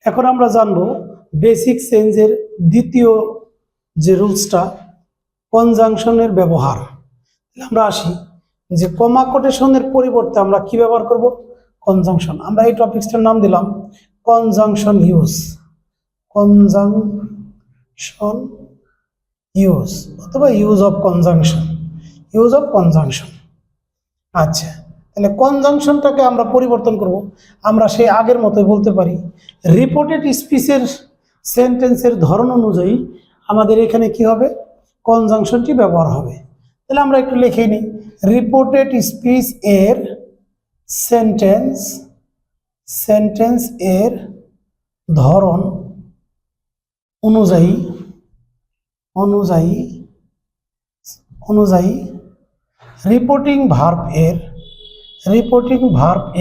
এখন আমরা জানবো বেসিক চেঞ্জের দ্বিতীয় যে রুলসটা, কনজাংশনের ব্যবহার। আমরা আসি যে কমা কোটেশনের পরিবর্তে আমরা কি ব্যবহার করব? কনজাংশন। আমরা এই টপিকসটার নাম দিলাম কনজাংশন ইউজ। কনজাংশন ইউজ অথবা use of conjunction. Use of conjunction. আচ্ছা, তাহলে কনজাংশনটাকে আমরা পরিবর্তন করব। আমরা সেই আগের মতোই বলতে পারি রিপোর্টেড স্পিচের সেন্টেন্সের ধরন অনুযায়ী আমাদের এখানে কি হবে? কনজাংশনটি ব্যবহার হবে। তাহলে আমরা একটু লিখে নিই, রিপোর্টেড স্পিচ এর সেন্টেন্স এর ধরন অনুযায়ী রিপোর্টিং ভার্ব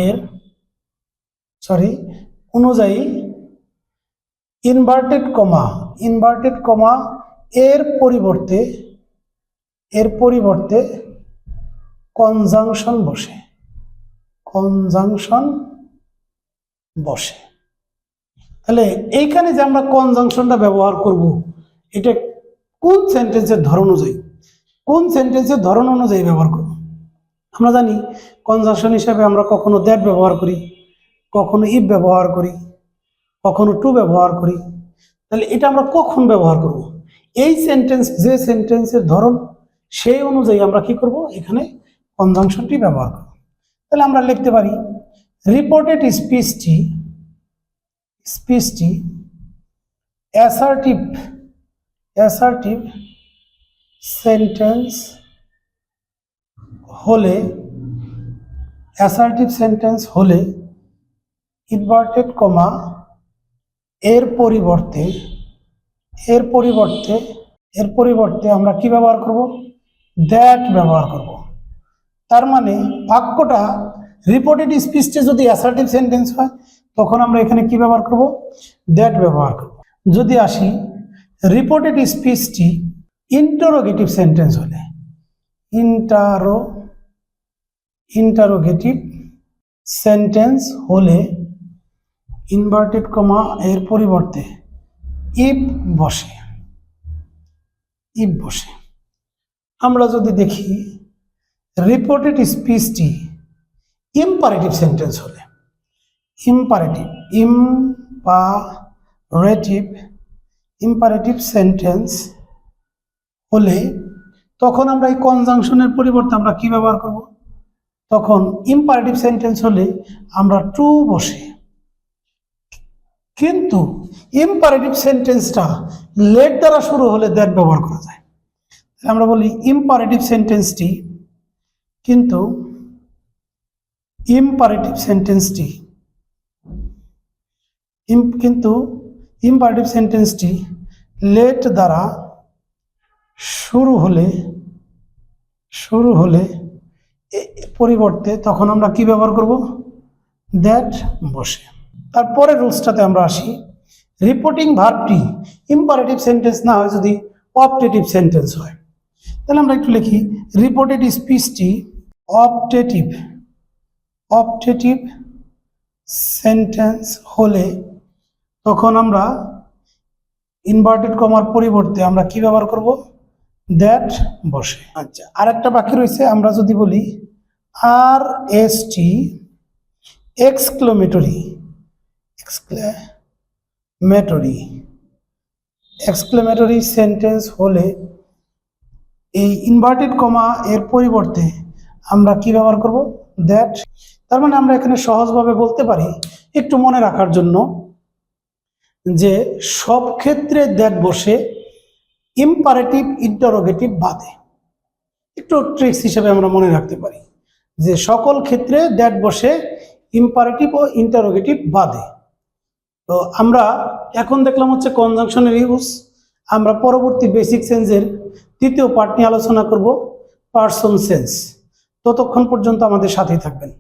এর অনুযায়ী ইনভার্টেড কমা এর পরিবর্তে কনজাংশন বসে। তাহলে এইখানে যে আমরা কনজাংশনটা ব্যবহার করব, এটা কোন সেন্টেন্সের ধরন অনুযায়ী ব্যবহার করব? আমরা জানি কনজাংশন হিসেবে আমরা কখনো দ্যাট ব্যবহার করি, কখনো ইফ ব্যবহার করি, কখনো টু ব্যবহার করি। তাহলে এটা আমরা কখন ব্যবহার করব? এই যে সেন্টেন্সের ধরন সেই অনুযায়ী আমরা কি করব? এখানে কনজাংশনটি ব্যবহার করব। তাহলে আমরা লিখতে পারি রিপোর্টেড স্পিচটি অ্যাসার্টিভ সেন্টেন্স হলে ইনভার্টেড কমা এর পরিবর্তে আমরা কি ব্যবহার করব? দ্যাট ব্যবহার করব। তার মানে বাক্যটা রিপোর্টেড স্পিচে যদি অ্যাসার্টিভ সেন্টেন্স হয় তখন আমরা এখানে কি ব্যবহার করব? দ্যাট ব্যবহার করব। যদি আসি রিপোর্টেড স্পিচটি ইন্টারোগেটিভ সেন্টেন্স হলে ইন্টারোগেটিভ সেন্টেন্স হলে ইনভার্টেড কমা এর পরিবর্তে ইফ বসে। আমরা যদি দেখি রিপোর্টেড স্পিচটি ইম্পারেটিভ সেন্টেন্স হলে ইম্পারেটিভ সেন্টেন্স হলে তখন আমরা এই কনজাংশনের পরিবর্তে আমরা কি ব্যবহার করব? তখন ইম্পারেটিভ সেন্টেন্স হলে আমরা টু বসে। কিন্তু ইম্পারেটিভ সেন্টেন্সটা লেট দ্বারা শুরু হলে দ্যাট ব্যবহার করা যায়। আমরা বলি ইম্পারেটিভ সেন্টেন্সটি লেট দ্বারা শুরু হলে পরিবর্তে তখন আমরা কি ব্যবহার করব? দ্যাট বসে। তারপরে রুলসটাতে আমরা আসি, রিপোর্টিং ভার্বটি ইম্পারেটিভ সেন্টেন্স না হয় যদি অপটেটিভ সেন্টেন্স হয়। তাহলে আমরা একটু লিখি রিপোর্টেড স্পিচটি অপটেটিভ সেন্টেন্স হলে তখন আমরা ইনভার্টেড কমার পরিবর্তে আমরা কি ব্যবহার করব? দ্যাট বসে। আচ্ছা, আরেকটা বাকি রয়েছে। আমরা যদি বলি RST এক্সক্লেমেটরি সেন্টেন্স হলে এই ইনভার্টেড কমা এর পরিবর্তে আমরা কি ব্যবহার করব? দ্যাট। তার মানে আমরা এখানে সহজভাবে বলতে পারি, একটু মনে রাখার জন্য, যে সব ক্ষেত্রে দ্যাট বসে ইম্পারেটিভ ইন্টারোগেটিভ বাদে। একটু ট্রিক্স হিসেবে আমরা মনে রাখতে পারি যে সকল ক্ষেত্রে দ্যাট বসে ইম্পারেটিভ ও ইন্টারোগেটিভ বাদে। তো আমরা এখন দেখলাম হচ্ছে কনজাংশনের ইউজ। আমরা পরবর্তী বেসিক সেন্সের তৃতীয় পার্ট নিয়ে আলোচনা করব, পার্সন সেন্স। ততক্ষণ পর্যন্ত আমাদের সাথেই থাকবেন।